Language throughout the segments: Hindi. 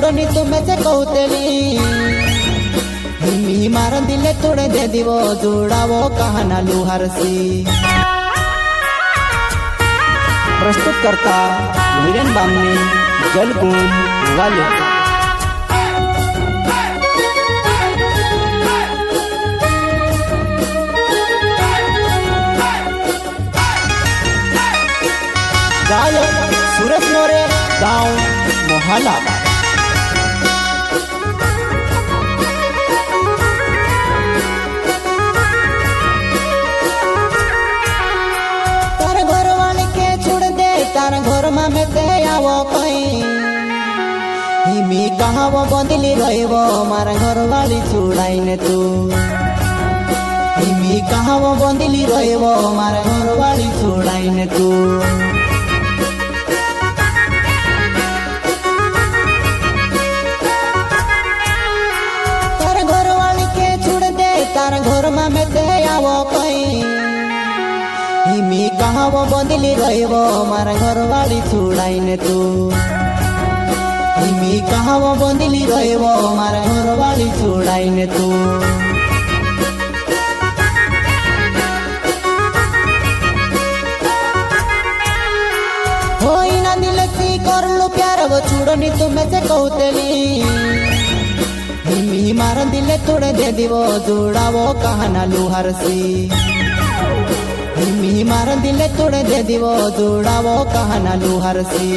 ଛୁଡ଼ନି ତୁମେ ସେ କହୁଥିଲି हिमी मार दिले तोड़े दे दिवो जोड़ावो कहना लुहारसी। प्रस्तुत करता वीरेन बामनी जलगुण वाले। गायक सूरज मोरे गाँव मोहला। तार घर वाले के छोड़ दे तार घर में ते आवो कहीं हिमी कहाँ वो बंदली रहिबो मार घर वाली छुड़ाई ने तू हिमी कहाँ वो बंदली रहिबो मार घर वाली छुड़ाई ने तू। तार घर में ते आवो कहीं हिमी कहाँ वो बंदली रहिबो मार घर वाली छुड़ाई ने तू हिमी कहाँ वो बंदली रहिबो मार घर वाली छुड़ाई ने तू। होई ना दिल सी कर लो प्यार वो छुड़नी तुम्हें से कहतली हिमी मार दिले तोड़े दे दिवो जोड़ावो कहना लुहारसी। हिमी मार दिले तोड़े दे दिवो जोड़ावो कहना लुहारसी।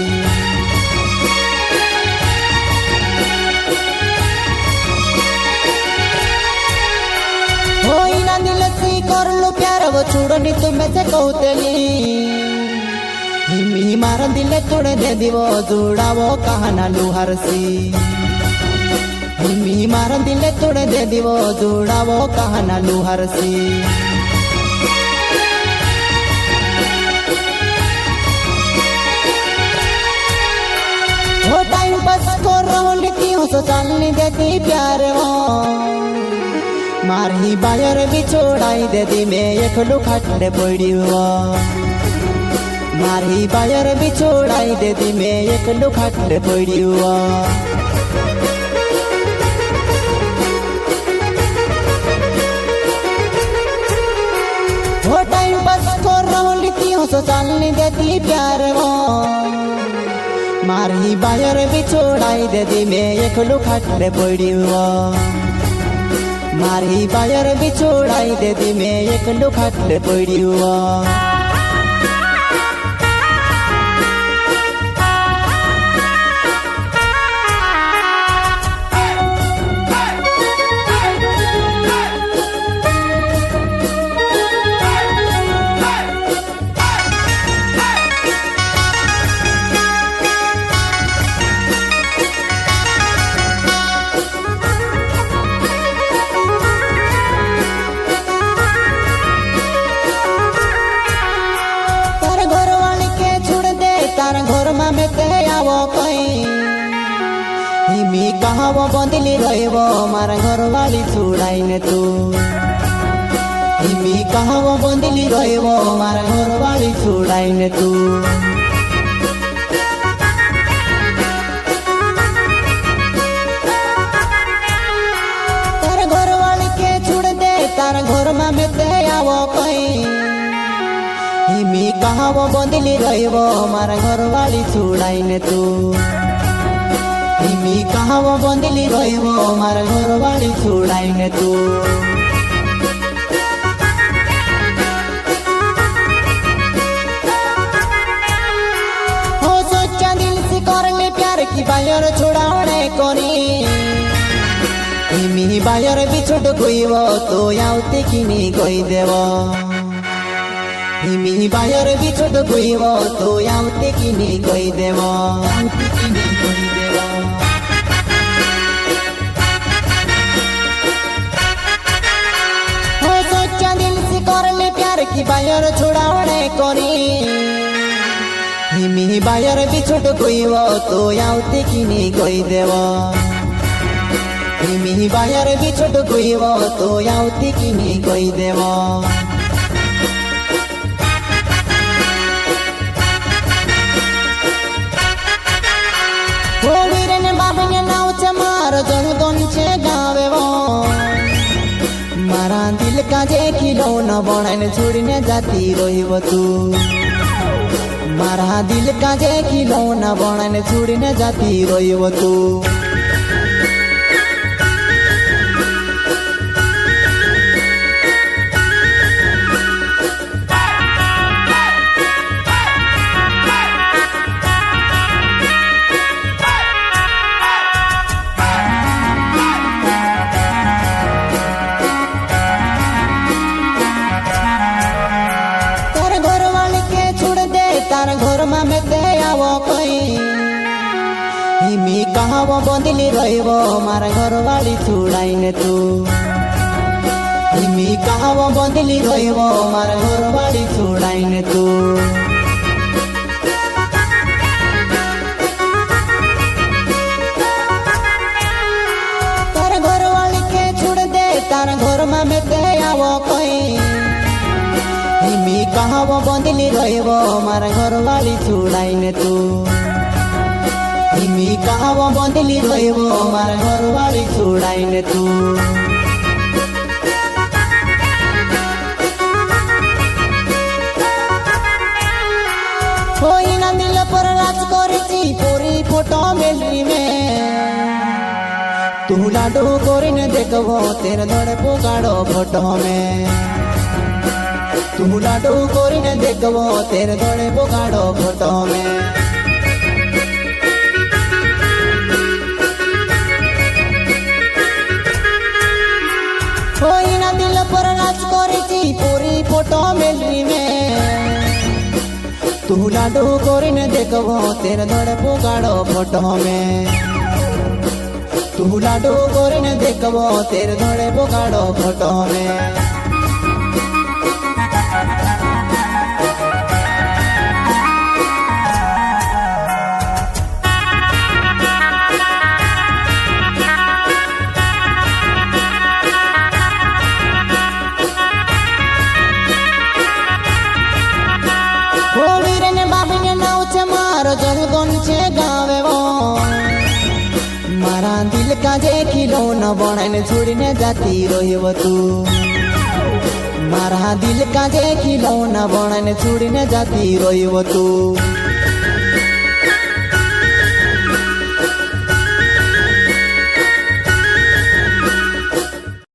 होई ना दिल सी कर लो प्यार वो छुड़नी तुम्हें से कहतली हिमी मार दिले तोड़े दे दिवो जोड़ावो कहना लुहारसी। हिमी मार दिले तोड़े दे दिवो जोड़ावो कहना लुहारसी। वो टाइम पास कर रही हूँ सो चलनी देती प्यार वो मारही बायर भी छोड़ाई दे दी मैं एक लुखाटे पड़ी हुआ मारही बायर भी छोड़ाई दे दी मैं एक लुखाटे पड़ी हुआ। वो टाइम पास कर रही हूँ सो चलनी देती प्यार वो मारही बायर भी छोड़ाई दे दी मैं एक लुखाटे पड़ी हुआ मारही बायर भी छोड़ाई दे दी मैं एक लुखाटे पड़ी हुआ। तार घर में ते आवो कहीं हिमी कहाँ वो बंदली रहिबो मार घर वाली छुड़ाई ने तू हिमी कहाँ वो बंदली रहिबो मार घर वाली छुड़ाई ने तू। तार घर वाली के छोड़ दे तार घर में ते आवो कहीं हिमी कहाँ वो बंदली रहिबो मार घर वाली छुड़ाई ने तू हिमी कहाँ वो बंदली रहिबो मार घर वाली छुड़ाई ने तू। हो सोचा दिल से कर ले प्यार की बायर छोड़ाने कोनी हिमी बायर भी छोड़ कोई वो तो आउते की नहीं कोई देवो हिमी बायर भी छोड़ कोई वो तो आउते की नहीं कोई देवो हो सोचा दिल से कर ले प्यार की बायर छोड़ाने कोनी हिमी बायर भी छोड़ कोई वो तो आउते की नहीं कोई देवो हिमी बायर भी छोड़ कोई वो तो आउते की नहीं कोई देवो। वीरेन बाबने नाव खिलौना बनाने छोड़ने जाती रोहिब तू मारा दिल का जे खिलौना बनाने छोड़ने जाती रोहिब तू तार घर में मेते आवो कोई हिमी कहावो बंदिली रहिबो मार घर वाली छुड़ाइने तू हिमी कहावो बंदिली रहिबो मार घर वाली छुड़ाइने तू तार घर वाली के छुड़ दे तार घर में मेते आवो कोई हिमी कहावो बंदिली रहिबो मार घर वाली छुड़ाइने तू हिमी कहावो बंदिली रहिबो मार घर वाली छुड़ाइने तू कोई ना दिल पर राज करेची पोरी फोटो मेलरी में तू लाडू कोरिने देखबो तेरे धड़े पोगाड़ो फोटो में तू लाडू कोरिने देखबो तेरे धड़े पोगाड़ो फोटो में कोई ना दिल पर नाच करेची पूरी फोटो मेलरी में तू लाडू कोरिने देखबो तेरे धड़े पोगाड़ो फोटो में तू लाडू कोरिने देखबो तेरे धड़े पोगाड़ो फोटो में जलगन छे गावे वो मारा दिल का जे खिलौना बनाने छोड़ने जाती रोहिब तू मारा दिल का जे खिलौना बनाने छोड़ने जाती रोहिब तू।